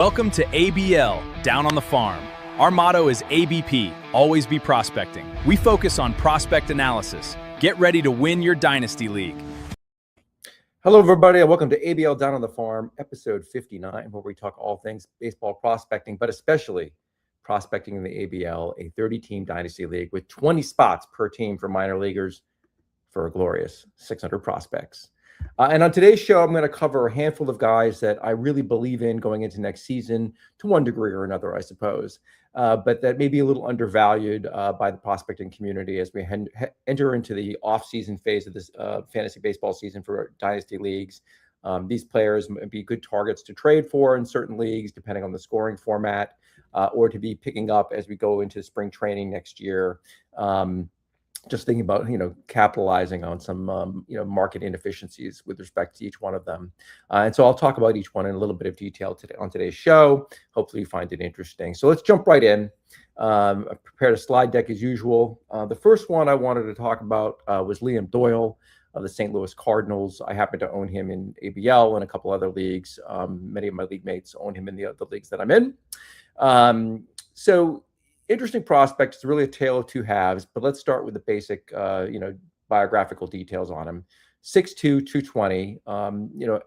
Welcome to ABL, Down on the Farm. Our motto is ABP, always be prospecting. We focus on prospect analysis. Get ready to win your Dynasty League. Hello, everybody, and welcome to ABL Down on the Farm, episode 59, where we talk all things baseball prospecting, but especially prospecting in the ABL, a 30-team Dynasty League with 20 spots per team for minor leaguers for a glorious 600 prospects. And on today's show, I'm going to cover a handful of guys that I really believe in going into next season, to one degree or another, I suppose, but that may be a little undervalued by the prospecting community as we enter into the off-season phase of this fantasy baseball season for Dynasty leagues. These players may be good targets to trade for in certain leagues, depending on the scoring format, or to be picking up as we go into spring training next year. Just thinking about, capitalizing on some, market inefficiencies with respect to each one of them. And so I'll talk about each one in a little bit of detail today on today's show. Hopefully you find it interesting. So let's jump right in. I prepared a slide deck as usual. The first one I wanted to talk about was Liam Doyle of the St. Louis Cardinals. I happen to own him in ABL and a couple other leagues. Many of my league mates own him in the leagues that I'm in. So interesting prospect. It's really a tale of two halves, but let's start with the basic, biographical details on him. 6'2", 220,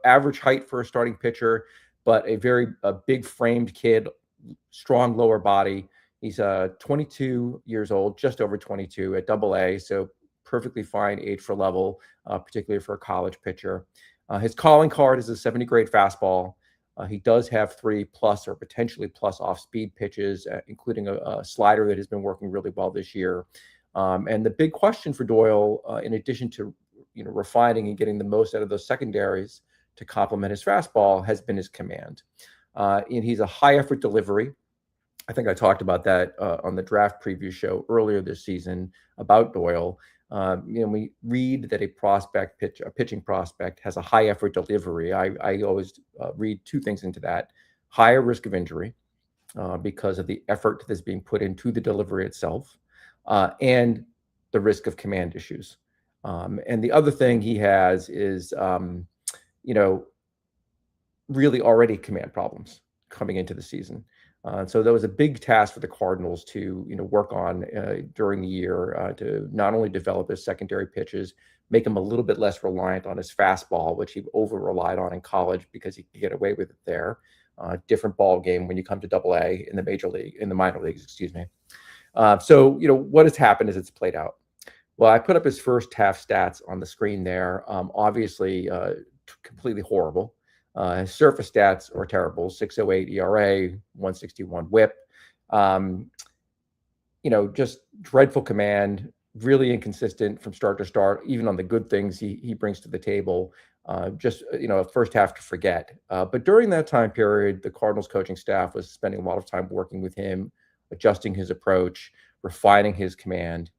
average height for a starting pitcher, but a very big framed kid, strong lower body. He's 22 years old, just over 22 at AA, so perfectly fine age for level, particularly for a college pitcher. His calling card is a 70 grade fastball. He does have 3+ or potentially plus off-speed pitches, including a slider that has been working really well this year. And the big question for Doyle, in addition to refining and getting the most out of those secondaries to complement his fastball, has been his command. And he's a high-effort delivery. I think I talked about that on the draft preview show earlier this season about Doyle. We read that a pitching prospect has a high effort delivery. I always read two things into that: higher risk of injury because of the effort that's being put into the delivery itself, and the risk of command issues. And the other thing he has is, really already command problems coming into the season. So that was a big task for the Cardinals to, work on during the year to not only develop his secondary pitches, make him a little bit less reliant on his fastball, which he over-relied on in college because he could get away with it there. Different ball game when you come to AA in the minor leagues, excuse me. So, what has happened as it's played out. Well, I put up his first half stats on the screen there. Obviously, completely horrible. His surface stats are terrible: 6.08 ERA, 161 WHIP. Just dreadful command, really inconsistent from start to start, even on the good things he brings to the table. First half to forget. But during that time period, the Cardinals coaching staff was spending a lot of time working with him, adjusting his approach, refining his command.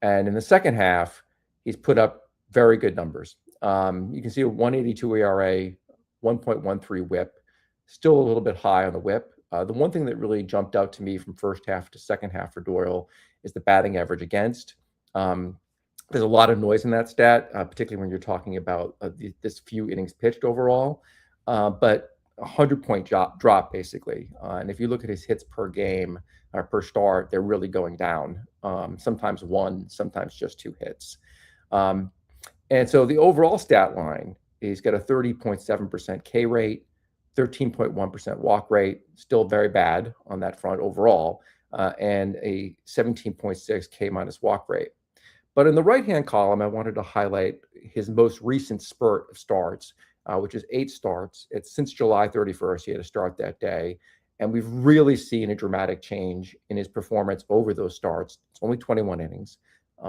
And in the second half, he's put up very good numbers. You can see a 182 ERA, 1.13 WHIP, still a little bit high on the WHIP. The one thing that really jumped out to me from first half to second half for Doyle is the batting average against. There's a lot of noise in that stat, particularly when you're talking about this few innings pitched overall, but 100-point drop basically. And if you look at his hits per game or per start, they're really going down. Sometimes one, sometimes just 2 hits. And so the overall stat line, he's got a 30.7% K rate, 13.1% walk rate, still very bad on that front overall, and a 17.6 K minus walk rate. But in the right-hand column, I wanted to highlight his most recent spurt of starts, which is 8 starts. It's since July 31st. He had a start that day. And we've really seen a dramatic change in his performance over those starts. It's only 21 innings.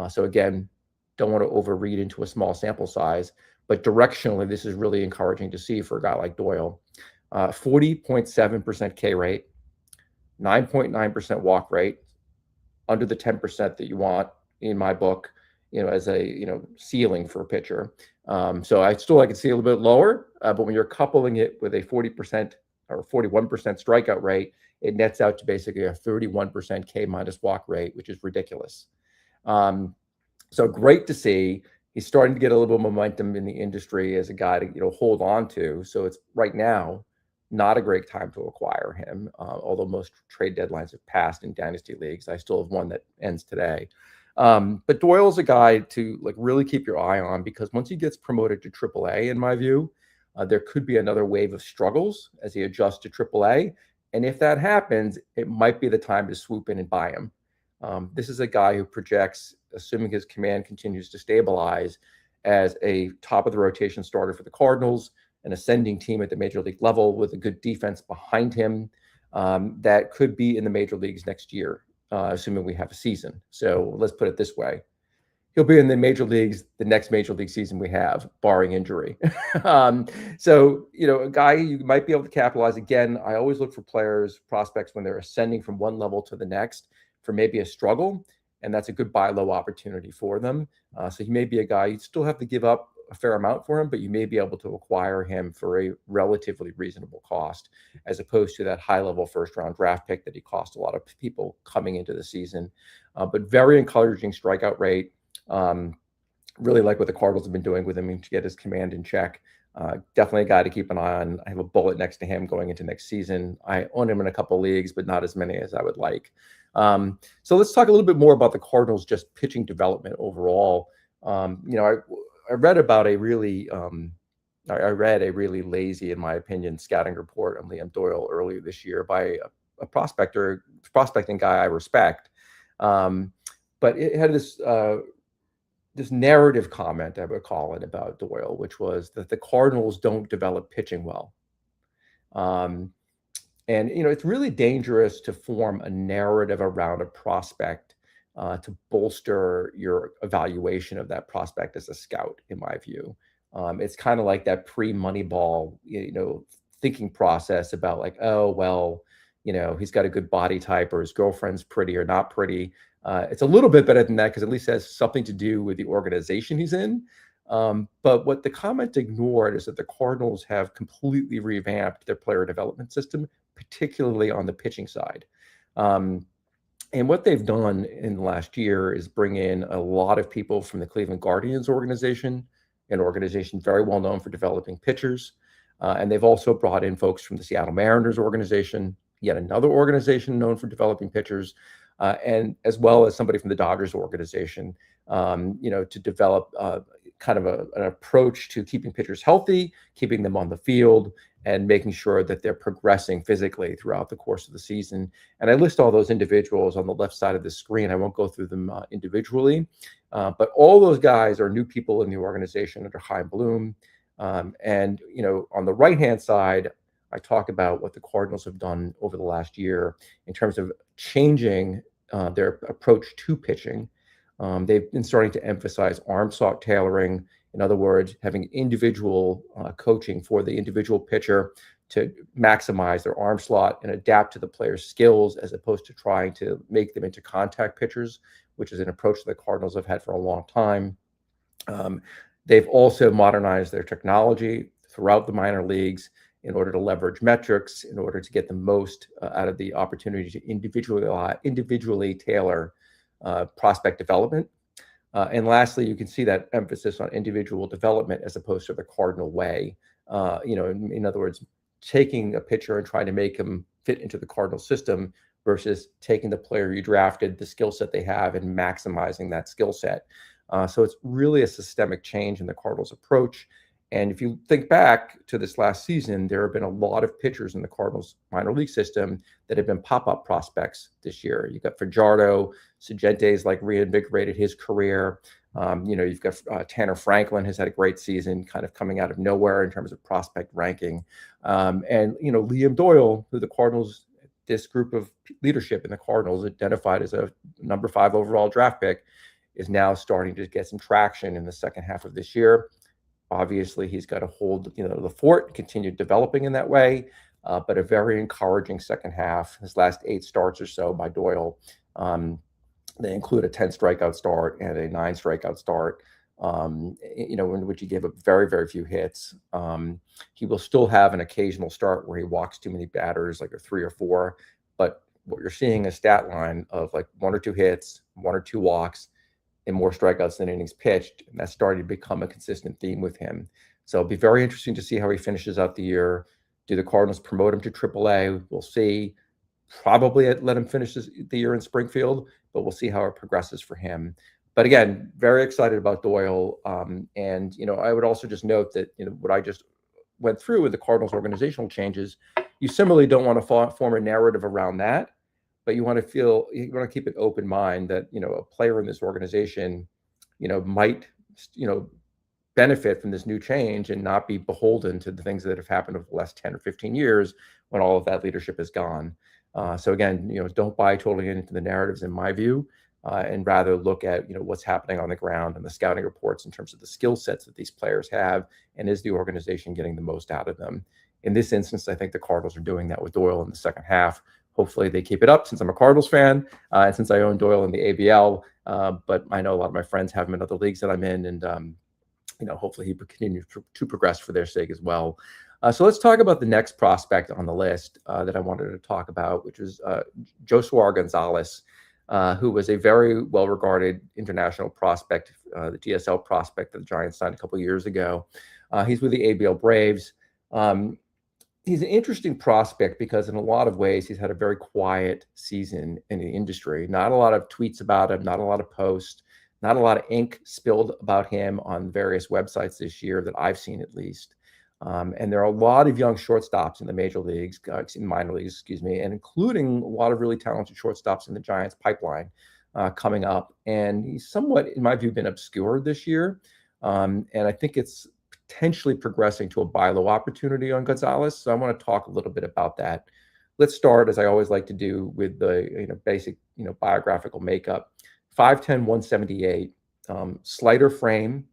So again, don't want to overread into a small sample size, but directionally, this is really encouraging to see for a guy like Doyle. 40.7% K rate, 9.9% walk rate, under the 10% that you want in my book, as a, ceiling for a pitcher. So I still like to see a little bit lower, but when you're coupling it with a 40% or 41% strikeout rate, it nets out to basically a 31% K minus walk rate, which is ridiculous. So great to see. He's starting to get a little bit of momentum in the industry as a guy to, hold on to. So it's right now Not a great time to acquire him, although most trade deadlines have passed in Dynasty leagues. I still have one that ends today. But Doyle's a guy to like really keep your eye on, because once he gets promoted to AAA, in my view, there could be another wave of struggles as he adjusts to AAA. And if that happens, it might be the time to swoop in and buy him. This is a guy who projects, assuming his command continues to stabilize, as a top of the rotation starter for the Cardinals, an ascending team at the major league level with a good defense behind him, that could be in the major leagues next year, assuming we have a season. So let's put it this way. He'll be in the major leagues the next major league season we have, barring injury. So, a guy you might be able to capitalize. Again, I always look for players, prospects, when they're ascending from one level to the next for maybe a struggle, and that's a good buy low opportunity for them. So he may be a guy you still have to give up a fair amount for him, but you may be able to acquire him for a relatively reasonable cost, as opposed to that high-level first-round draft pick that he cost a lot of people coming into the season. But very encouraging strikeout rate. Really like what the Cardinals have been doing with him to get his command in check. Definitely a guy to keep an eye on. I have a bullet next to him going into next season. I own him in a couple leagues, but not as many as I would like. So let's talk a little bit more about the Cardinals' just pitching development overall. I read about a really, lazy, in my opinion, scouting report on Liam Doyle earlier this year by a prospecting guy I respect. But it had this narrative comment, I would call it, about Doyle, which was that the Cardinals don't develop pitching well. And it's really dangerous to form a narrative around a prospect to bolster your evaluation of that prospect as a scout, in my view. It's kind of like that pre-Moneyball, thinking process about like, oh, well, he's got a good body type, or his girlfriend's pretty or not pretty. It's a little bit better than that, because at least it has something to do with the organization he's in. But what the comment ignored is that the Cardinals have completely revamped their player development system, particularly on the pitching side. And what they've done in the last year is bring in a lot of people from the Cleveland Guardians organization, an organization very well known for developing pitchers. And they've also brought in folks from the Seattle Mariners organization, yet another organization known for developing pitchers, and as well as somebody from the Dodgers organization, to develop kind of an approach to keeping pitchers healthy, keeping them on the field, and making sure that they're progressing physically throughout the course of the season. And I list all those individuals on the left side of the screen. I won't go through them individually, but all those guys are new people in the organization under Chaim Bloom. And on the right-hand side, I talk about what the Cardinals have done over the last year in terms of changing their approach to pitching. They've been starting to emphasize arm slot tailoring. In other words, having individual coaching for the individual pitcher to maximize their arm slot and adapt to the player's skills, as opposed to trying to make them into contact pitchers, which is an approach that the Cardinals have had for a long time. They've also modernized their technology throughout the minor leagues in order to leverage metrics, in order to get the most out of the opportunity to individually tailor prospect development. And lastly, you can see that emphasis on individual development as opposed to the Cardinal way. In other words, taking a pitcher and trying to make him fit into the Cardinal system versus taking the player you drafted, the skill set they have, and maximizing that skill set. So it's really a systemic change in the Cardinals' approach. And if you think back to this last season, there have been a lot of pitchers in the Cardinals minor league system that have been pop-up prospects this year. You've got Fajardo, Sagente's like reinvigorated his career. You've got Tanner Franklin has had a great season, kind of coming out of nowhere in terms of prospect ranking. And Liam Doyle, who the Cardinals, this group of leadership in the Cardinals identified as a number 5 overall draft pick, is now starting to get some traction in the second half of this year. Obviously, he's got to hold, the fort, continue developing in that way, but a very encouraging second half. His last 8 starts or so by Doyle, they include a 10 strikeout start and a 9 strikeout start, in which he gave up very, very few hits. He will still have an occasional start where he walks too many batters, like a 3 or 4, but what you're seeing is a stat line of like 1 or 2 hits, 1 or 2 walks, and more strikeouts than innings pitched. And that's starting to become a consistent theme with him. So it'll be very interesting to see how he finishes out the year. Do the Cardinals promote him to AAA? We'll see. Probably let him finish the year in Springfield, but we'll see how it progresses for him. But again, very excited about Doyle. And, I would also just note that, what I just went through with the Cardinals organizational changes, you similarly don't want to form a narrative around that, but you want to keep an open mind that, a player in this organization, might, benefit from this new change and not be beholden to the things that have happened over the last 10 or 15 years when all of that leadership is gone. So again, don't buy totally into the narratives, in my view, and rather look at, what's happening on the ground and the scouting reports in terms of the skill sets that these players have, and is the organization getting the most out of them. In this instance, I think the Cardinals are doing that with Doyle in the second half. Hopefully they keep it up, since I'm a Cardinals fan, and since I own Doyle in the ABL, but I know a lot of my friends have him in other leagues that I'm in, and hopefully he continues to progress for their sake as well. So let's talk about the next prospect on the list that I wanted to talk about, which was Joshua Gonzalez, who was a very well-regarded international prospect, the DSL prospect that the Giants signed a couple of years ago. He's with the ABL Braves. He's an interesting prospect because in a lot of ways he's had a very quiet season in the industry. Not a lot of tweets about him, not a lot of posts, not a lot of ink spilled about him on various websites this year that I've seen, at least. And there are a lot of young shortstops in the major leagues, in minor leagues, excuse me, and including a lot of really talented shortstops in the Giants pipeline coming up. And he's somewhat, in my view, been obscured this year. And I think it's potentially progressing to a buy low opportunity on Gonzalez. So I want to talk a little bit about that. Let's start, as I always like to do, with the basic biographical makeup. 5'10", 178, slighter frame,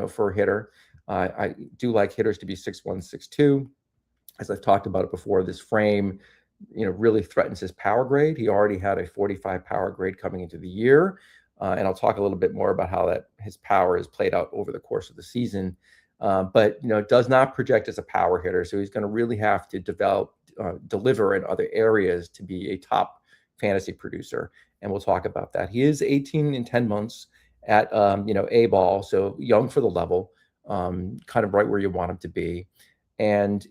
for a hitter. I do like hitters to be 6'1", 6'2". As I've talked about it before, this frame, really threatens his power grade. He already had a 45 power grade coming into the year. And I'll talk a little bit more about how his power is played out over the course of the season. But, it does not project as a power hitter. So he's going to really have to deliver in other areas to be a top fantasy producer. And we'll talk about that. He is 18 and 10 months at, A ball. So young for the level, kind of right where you want him to be. And,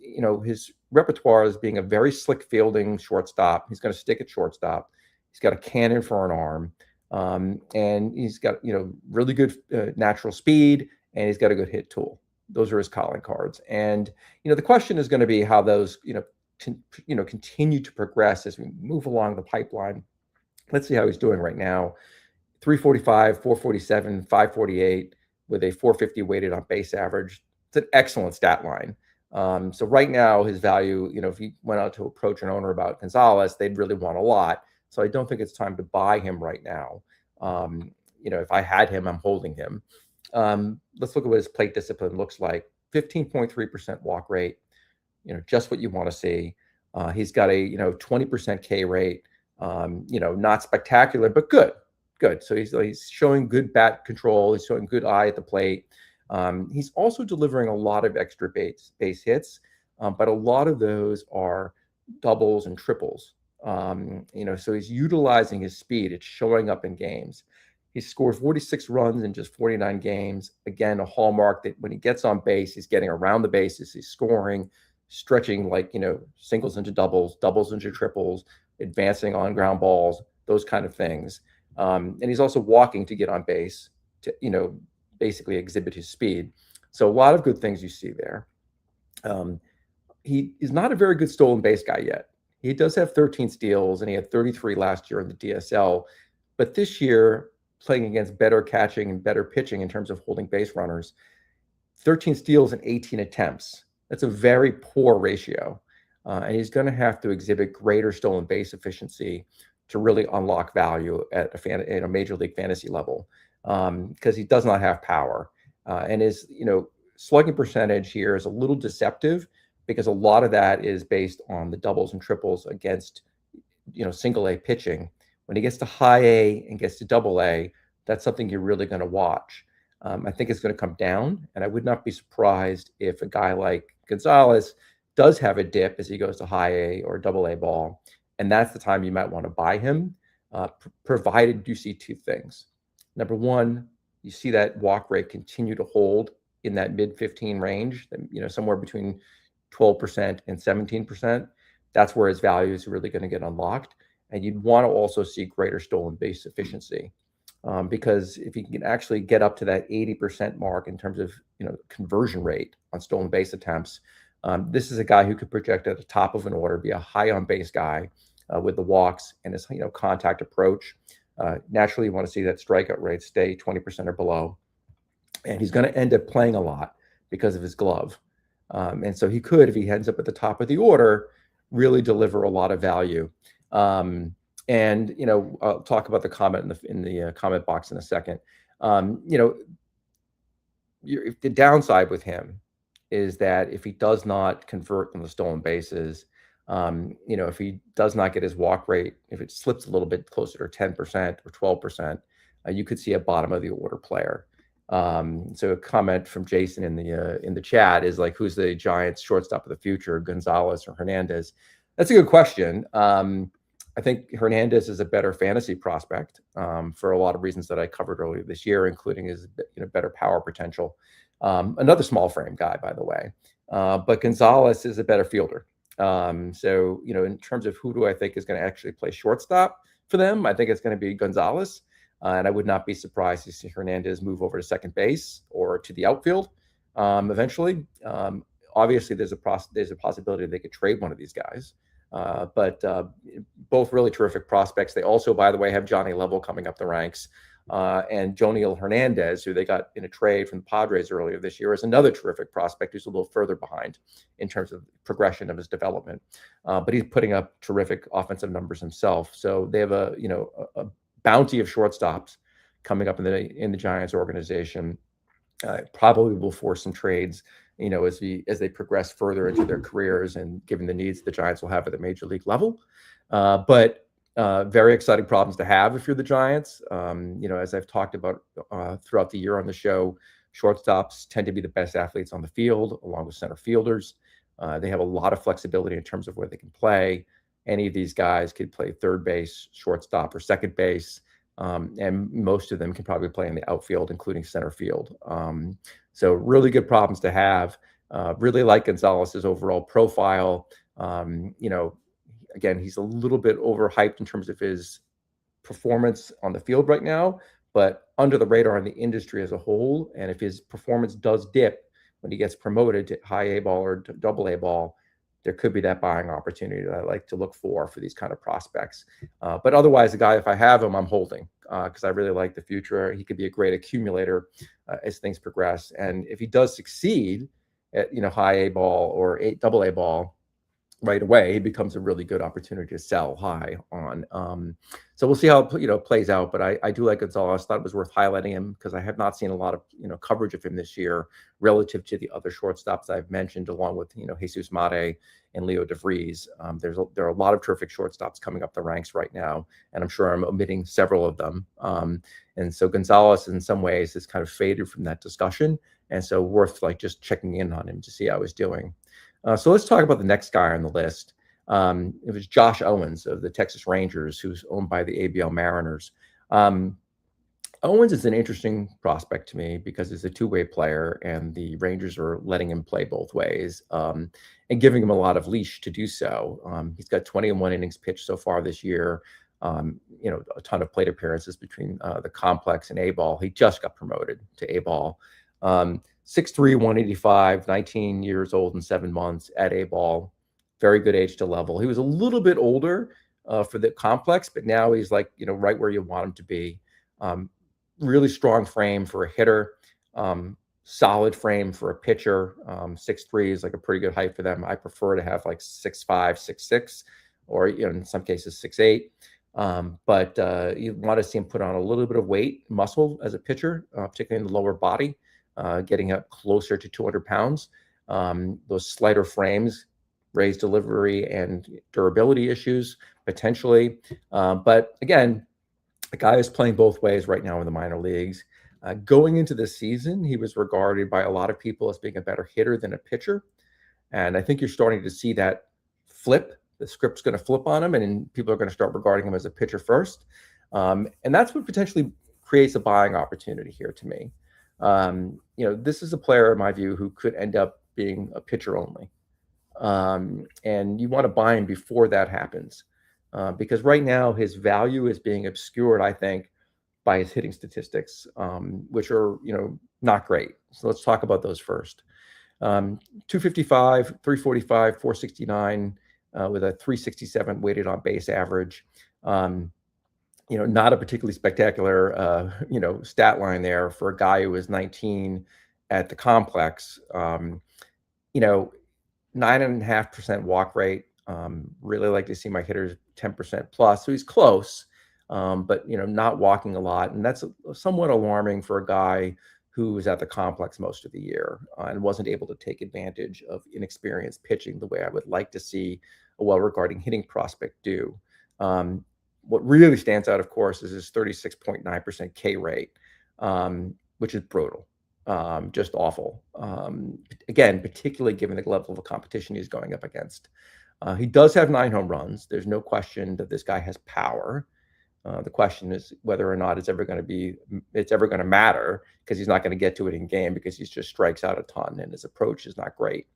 his repertoire is being a very slick fielding shortstop. He's going to stick at shortstop. He's got a cannon for an arm. And he's got, really good natural speed, and he's got a good hit tool. Those are his calling cards. And, the question is going to be how those, continue to progress as we move along the pipeline. Let's see how he's doing right now. 345, 447, 548 with a 450 weighted on base average. It's an excellent stat line. So right now his value, if he went out to approach an owner about Gonzalez, they'd really want a lot. So I don't think it's time to buy him right now. If I had him, I'm holding him. Let's look at what his plate discipline looks like. 15.3% walk rate, just what you want to see. He's got a 20% K rate. Not spectacular, but good. So he's showing good bat control. He's showing good eye at the plate. He's also delivering a lot of extra base hits, but a lot of those are doubles and triples. So he's utilizing his speed. It's showing up in games. He scored 46 runs in just 49 games. Again, a hallmark that when he gets on base, he's getting around the bases. He's scoring, stretching singles into doubles, doubles into triples, advancing on ground balls, those kind of things. And he's also walking to get on base to, basically exhibit his speed. So a lot of good things you see there. He is not a very good stolen base guy yet. He does have 13 steals, and he had 33 last year in the DSL. But this year, playing against better catching and better pitching in terms of holding base runners, 13 steals and 18 attempts. That's a very poor ratio. And he's going to have to exhibit greater stolen base efficiency to really unlock value at a major league fantasy level, because he does not have power. And his slugging percentage here is a little deceptive, because a lot of that is based on the doubles and triples against single A pitching. When he gets to high A and gets to double A, that's something you're really going to watch. I think it's going to come down, and I would not be surprised if a guy like Gonzalez does have a dip as he goes to high A or double A ball. And that's the time you might want to buy him, provided you see two things. Number one, you see that walk rate continue to hold in that mid 15 range, somewhere between 12% and 17%, that's where his value is really going to get unlocked. And you'd want to also see greater stolen base efficiency, because if you can actually get up to that 80% mark in terms of conversion rate on stolen base attempts, this is a guy who could project at the top of an order, be a high on base guy with the walks and his contact approach. Naturally, you want to see that strikeout rate stay 20% or below, and he's going to end up playing a lot because of his glove. And so he could, if he ends up at the top of the order, really deliver a lot of value. And I'll talk about the comment in the comment box in a second. The downside with him is that if he does not convert on the stolen bases, if he does not get his walk rate, if it slips a little bit closer to 10% or 12%, you could see a bottom of the order player. So a comment from Jason in the chat is like, who's the Giants shortstop of the future, Gonzalez or Hernandez? That's a good question. I think Hernandez is a better fantasy prospect for a lot of reasons that I covered earlier this year, including his better power potential. Another small frame guy, by the way, but Gonzalez is a better fielder. So in terms of who do I think is going to actually play shortstop for them, I think it's going to be Gonzalez. And I would not be surprised to see Hernandez move over to second base or to the outfield eventually. Obviously, there's a possibility they could trade one of these guys. But both really terrific prospects. They also, by the way, have Johnny Level coming up the ranks. And Joniel Hernandez, who they got in a trade from the Padres earlier this year, is another terrific prospect who's a little further behind in terms of progression of his development. But he's putting up terrific offensive numbers himself. So they have a bounty of shortstops coming up in the Giants organization. Probably will force some trades, as they progress further into their careers and given the needs the Giants will have at the major league level. But very exciting problems to have if you're the Giants. As I've talked about throughout the year on the show, shortstops tend to be the best athletes on the field, along with center fielders. They have a lot of flexibility in terms of where they can play. Any of these guys could play third base, shortstop, or second base. And most of them can probably play in the outfield, including center field. So really good problems to have. Really like Gonzalez's overall profile. Again, he's a little bit overhyped in terms of his performance on the field right now, but under the radar in the industry as a whole. And if his performance does dip when he gets promoted to high A ball or double A ball, there could be that buying opportunity that I like to look for these kind of prospects. But otherwise, the guy, if I have him, I'm holding because I really like the future. He could be a great accumulator as things progress. And if he does succeed at high A ball or double A ball right away, it becomes a really good opportunity to sell high on. So we'll see how it plays out. But I do like Gonzalez. Thought it was worth highlighting him because I have not seen a lot of coverage of him this year relative to the other shortstops I've mentioned, along with Jesus Mate and Leo DeVries. There are a lot of terrific shortstops coming up the ranks right now, and I'm sure I'm omitting several of them. And so Gonzalez, in some ways, has kind of faded from that discussion, and so worth just checking in on him to see how he's doing. So let's talk about the next guy on the list. It was Josh Owens of the Texas Rangers, who's owned by the ABL Mariners. Owens is an interesting prospect to me because he's a two-way player, and the Rangers are letting him play both ways and giving him a lot of leash to do so. He's got 21 innings pitched so far this year. A ton of plate appearances between the complex and A-ball. He just got promoted to A-ball. 6'3", 185, 19 years old and 7 months at A-ball. Very good age to level. He was a little bit older for the complex, but now he's right where you want him to be. Really strong frame for a hitter. Solid frame for a pitcher. 6'3" is a pretty good height for them. I prefer to have 6'5", 6'6", or in some cases 6'8". But you want to see him put on a little bit of weight, muscle as a pitcher, particularly in the lower body. Getting up closer to 200 pounds. Those slighter frames raise delivery and durability issues potentially. But again, the guy is playing both ways right now in the minor leagues. Going into the season, he was regarded by a lot of people as being a better hitter than a pitcher. And I think you're starting to see that flip. The script's going to flip on him, and people are going to start regarding him as a pitcher first. And that's what potentially creates a buying opportunity here to me. This is a player, in my view, who could end up being a pitcher only. And you want to buy him before that happens, because right now his value is being obscured, I think, by his hitting statistics, which are, not great. So let's talk about those first. 255, 345, 469, with a 367 weighted on base average. Not a particularly spectacular, stat line there for a guy who was 19 at the complex. 9.5% walk rate. Really like to see my hitters 10% plus. So he's close, but not walking a lot, and that's somewhat alarming for a guy who was at the complex most of the year, and wasn't able to take advantage of inexperienced pitching the way I would like to see a well-regarded hitting prospect do. What really stands out, of course, is his 36.9% K rate, which is brutal. Just awful. Again, particularly given the level of competition he's going up against. He does have 9 home runs. There's no question that this guy has power. The question is whether or not it's ever going to matter, because he's not going to get to it in game, because he just strikes out a ton and his approach is not great.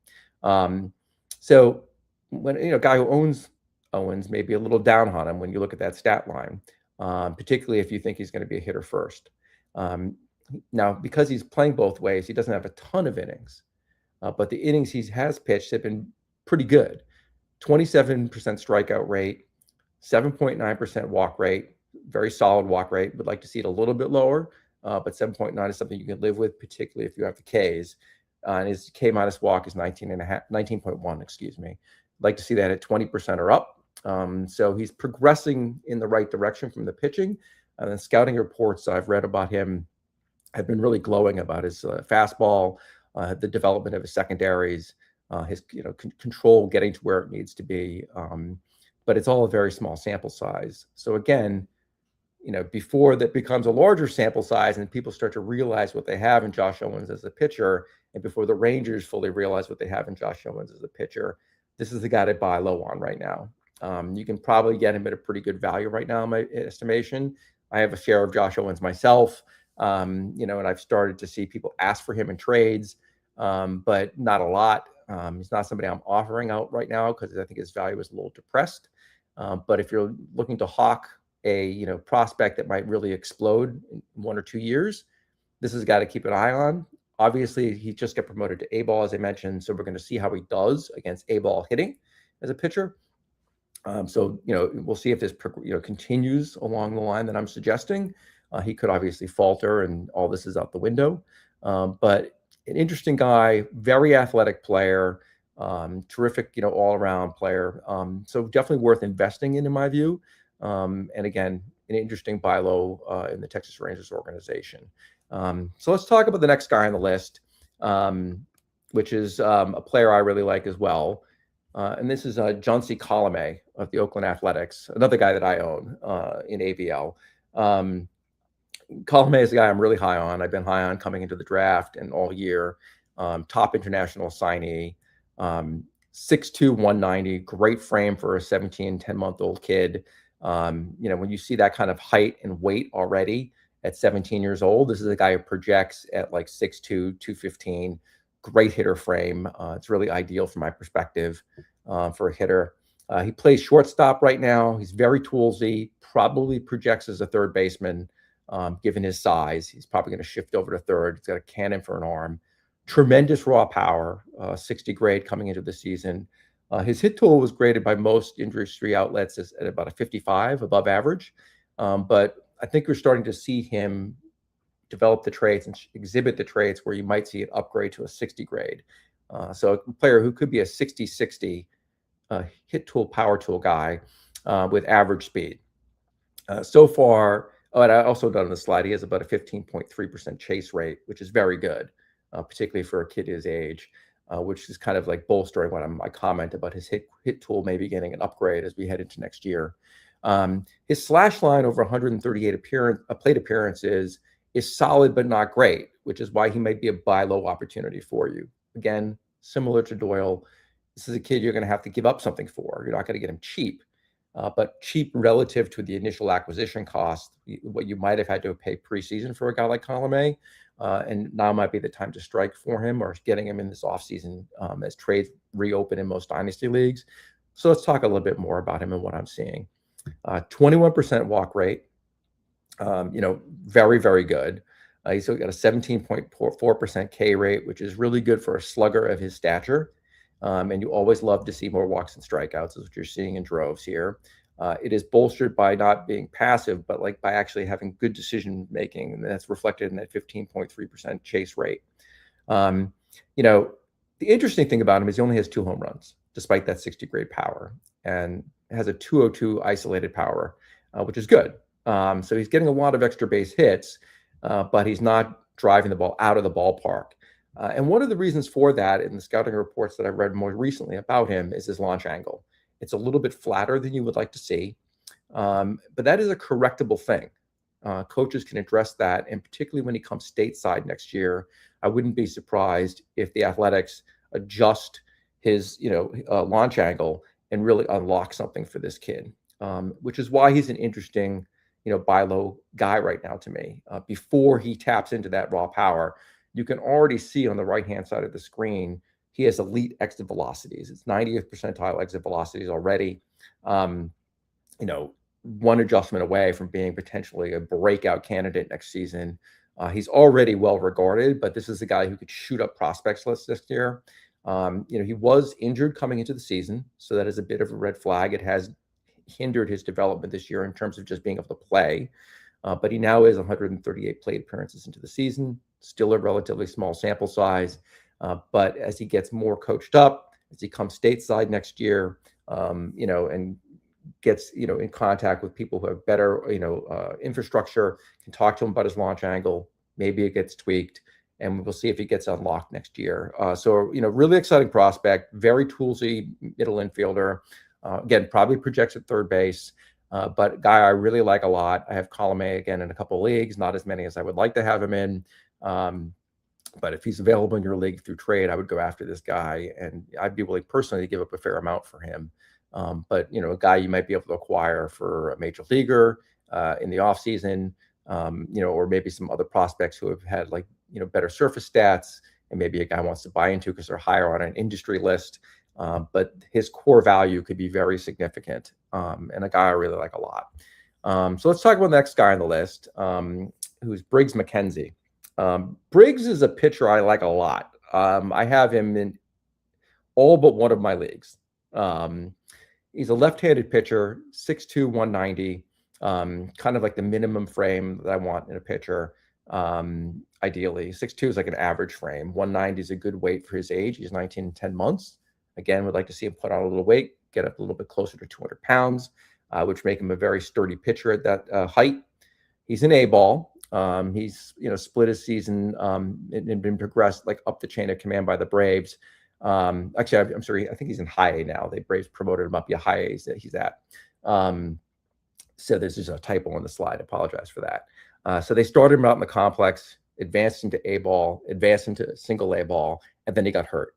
So when a guy who owns Owens may be a little down on him when you look at that stat line, particularly if you think he's going to be a hitter first. Now, because he's playing both ways, he doesn't have a ton of innings, but the innings he has pitched have been pretty good. 27% strikeout rate, 7.9% walk rate, very solid walk rate. Would like to see it a little bit lower, but 7.9 is something you can live with, particularly if you have the Ks. And his K minus walk is 19.1, excuse me. Like to see that at 20% or up. So he's progressing in the right direction from the pitching. And then scouting reports I've read about him have been really glowing about his fastball, the development of his secondaries, his control getting to where it needs to be. But it's all a very small sample size. So again, before that becomes a larger sample size and people start to realize what they have in Josh Owens as a pitcher, and before the Rangers fully realize what they have in Josh Owens as a pitcher, this is the guy to buy low on right now. You can probably get him at a pretty good value right now, in my estimation. I have a share of Josh Owens myself, and I've started to see people ask for him in trades, but not a lot. He's not somebody I'm offering out right now because I think his value is a little depressed. But if you're looking to hawk a prospect that might really explode in 1 or 2 years, this is a guy to keep an eye on. Obviously, he just got promoted to A-ball, as I mentioned, so we're going to see how he does against A-ball hitting as a pitcher. So we'll see if this continues along the line that I'm suggesting. He could obviously falter, and all this is out the window. But an interesting guy, very athletic player, terrific, all-around player. So definitely worth investing in my view. And again, an interesting buy low in the Texas Rangers organization. So let's talk about the next guy on the list, which is a player I really like as well. And this is Johnsy Colome of the Oakland Athletics, another guy that I own in ABL. Colome is a guy I'm really high on. I've been high on coming into the draft and all year. Top international signee, 6'2", 190, great frame for a 10-month-old kid. When you see that kind of height and weight already at 17 years old, this is a guy who projects at like 6'2", 215, great hitter frame. It's really ideal from my perspective for a hitter. He plays shortstop right now. He's very toolsy, probably projects as a third baseman. Given his size, he's probably going to shift over to third. He's got a cannon for an arm, tremendous raw power, 60 grade coming into the season. His hit tool was graded by most industry outlets as at about a 55, above average. But I think we're starting to see him develop the traits and exhibit the traits where you might see an upgrade to a 60 grade. So a player who could be a 60-60 hit tool, power tool guy with average speed. So far, and I also done on the slide, he has about a 15.3% chase rate, which is very good, particularly for a kid his age, which is kind of like bolstering what I comment about his hit tool maybe getting an upgrade as we head into next year. His slash line over 138 plate appearances is solid but not great, which is why he might be a buy low opportunity for you. Again, similar to Doyle, this is a kid you're going to have to give up something for. You're not going to get him cheap. But cheap relative to the initial acquisition cost, what you might have had to pay preseason for a guy like Colome, and now might be the time to strike for him or getting him in this offseason as trades reopen in most dynasty leagues. So let's talk a little bit more about him and what I'm seeing. 21% walk rate, very, very good. He's got a 17.44% K rate, which is really good for a slugger of his stature. And you always love to see more walks and strikeouts, is what you're seeing in droves here. It is bolstered by not being passive, but by actually having good decision making, and that's reflected in that 15.3% chase rate. The interesting thing about him is he only has 2 home runs, despite that 60 grade power, and has a 202 isolated power, which is good. So he's getting a lot of extra base hits, but he's not driving the ball out of the ballpark. And one of the reasons for that in the scouting reports that I've read more recently about him is his launch angle. It's a little bit flatter than you would like to see, but that is a correctable thing. Coaches can address that, and particularly when he comes stateside next year, I wouldn't be surprised if the Athletics adjust his launch angle and really unlock something for this kid, which is why he's an interesting buy low guy right now to me. Before he taps into that raw power, you can already see on the right-hand side of the screen, he has elite exit velocities. It's 90th percentile exit velocities already. One adjustment away from being potentially a breakout candidate next season. He's already well regarded, but this is a guy who could shoot up prospects lists this year. He was injured coming into the season, so that is a bit of a red flag. It has hindered his development this year in terms of just being able to play. But he now is 138 plate appearances into the season, still a relatively small sample size. But as he gets more coached up, as he comes stateside next year, and gets, in contact with people who have better, infrastructure, can talk to him about his launch angle, maybe it gets tweaked, and we'll see if he gets unlocked next year. Really exciting prospect, very toolsy middle infielder. Again, probably projects at third base, but a guy I really like a lot. I have Colome again in a couple of leagues, not as many as I would like to have him in. But if he's available in your league through trade, I would go after this guy, and I'd be willing personally to give up a fair amount for him. But a guy you might be able to acquire for a major leaguer in the offseason, or maybe some other prospects who have had better surface stats, and maybe a guy wants to buy into because they're higher on an industry list. But his core value could be very significant, and a guy I really like a lot. So let's talk about the next guy on the list, who's Briggs McKenzie. Briggs is a pitcher I like a lot. I have him in all but one of my leagues. He's a left-handed pitcher, 6'2", 190, kind of like the minimum frame that I want in a pitcher. Ideally, 6'2" is like an average frame. 190 is a good weight for his age. He's 19 and 10 months. Again, would like to see him put on a little weight, get up a little bit closer to 200 pounds, which make him a very sturdy pitcher at that height. He's an A-ball. He's split his season and been progressed up the chain of command by the Braves. Actually, I'm sorry, I think he's in high A now. The Braves promoted him up. Yeah, high A that he's at. So there's just a typo on the slide. I apologize for that. So they started him out in the complex, advanced into A-ball, advanced into single A-ball, and then he got hurt.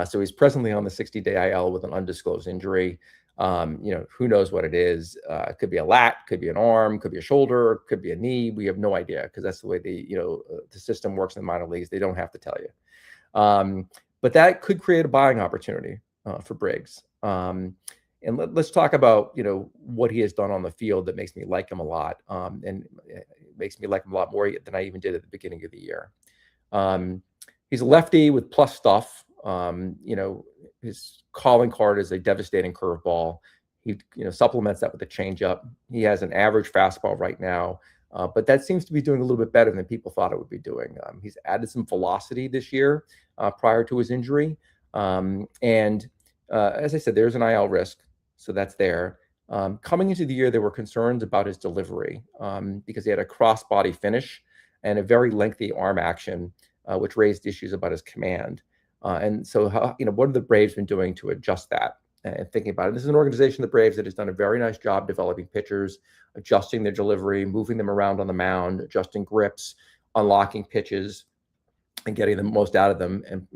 So he's presently on the 60-day IL with an undisclosed injury. Who knows what it is? It could be a lat, could be an arm, could be a shoulder, could be a knee. We have no idea, because that's the way the system works in the minor leagues. They don't have to tell you. But that could create a buying opportunity for Briggs. And let's talk about what he has done on the field that makes me like him a lot, and it makes me like him a lot more than I even did at the beginning of the year. He's a lefty with plus stuff. His calling card is a devastating curveball. He supplements that with a changeup. He has an average fastball right now, but that seems to be doing a little bit better than people thought it would be doing. He's added some velocity this year prior to his injury. And as I said, there's an IL risk, so that's there. Coming into the year, there were concerns about his delivery because he had a crossbody finish and a very lengthy arm action, which raised issues about his command. And so, what have the Braves been doing to adjust that? And thinking about it, this is an organization, the Braves, that has done a very nice job developing pitchers, adjusting their delivery, moving them around on the mound, adjusting grips, unlocking pitches, and getting the most out of them. And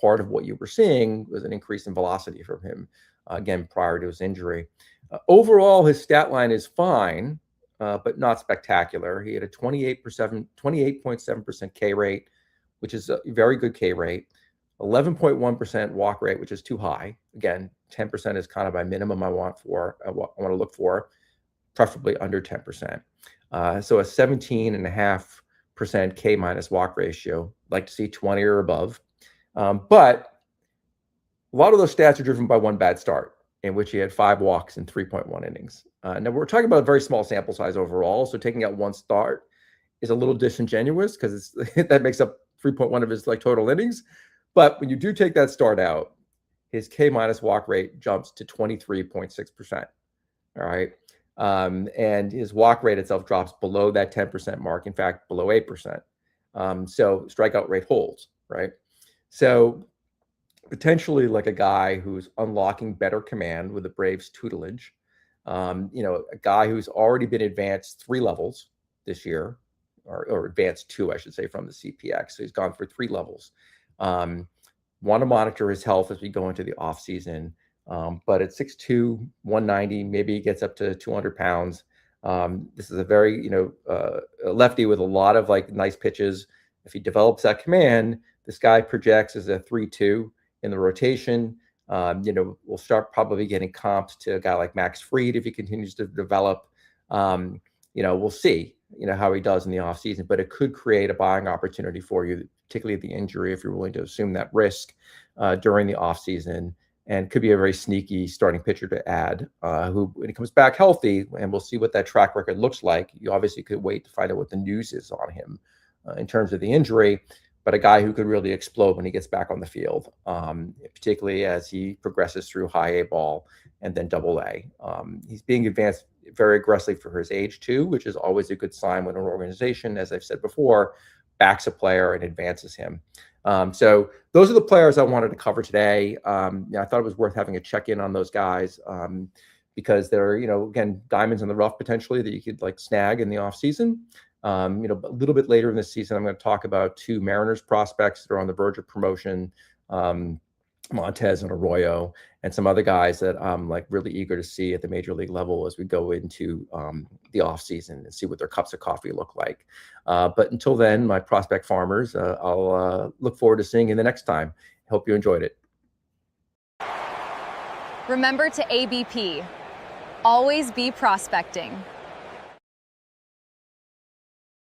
part of what you were seeing was an increase in velocity from him, again, prior to his injury. Overall, his stat line is fine, but not spectacular. He had a 28.7% K rate, which is a very good K rate. 11.1% walk rate, which is too high. Again, 10% is kind of my minimum I want to look for, preferably under 10%. So a 17.5% K minus walk ratio, like to see 20 or above. But a lot of those stats are driven by one bad start, in which he had 5 walks in 3.1 innings. Now we're talking about a very small sample size overall, so taking out one start is a little disingenuous because that makes up 3.1 of his total innings. But when you do take that start out, his K minus walk rate jumps to 23.6%. All right. And his walk rate itself drops below that 10% mark, in fact, below 8%. So strikeout rate holds, right? So potentially like a guy who's unlocking better command with the Braves tutelage, a guy who's already been advanced 3 levels this year, or advanced 2, I should say, from the CPX. So he's gone for 3 levels. Want to monitor his health as we go into the off season. But at 6'2", 190, maybe he gets up to 200 pounds. This is a very, a lefty with a lot of nice pitches. If he develops that command, this guy projects as a 3-2 in the rotation. We'll start probably getting comped to a guy like Max Fried if he continues to develop. We'll see, how he does in the offseason, but it could create a buying opportunity for you, particularly the injury, if you're willing to assume that risk during the offseason, and could be a very sneaky starting pitcher to add, who, when he comes back healthy, and we'll see what that track record looks like. You obviously could wait to find out what the news is on him in terms of the injury, but a guy who could really explode when he gets back on the field, particularly as he progresses through high A ball and then double A. He's being advanced very aggressively for his age too, which is always a good sign when an organization, as I've said before, backs a player and advances him. So those are the players I wanted to cover today. I thought it was worth having a check-in on those guys because they're, again, diamonds in the rough potentially that you could snag in the off season. A little bit later in the season, I'm going to talk about 2 Mariners prospects that are on the verge of promotion, Montez and Arroyo, and some other guys that I'm really eager to see at the major league level as we go into the off season and see what their cups of coffee look like. But until then, my prospect farmers, I'll look forward to seeing you the next time. Hope you enjoyed it. Remember to ABP. Always be prospecting.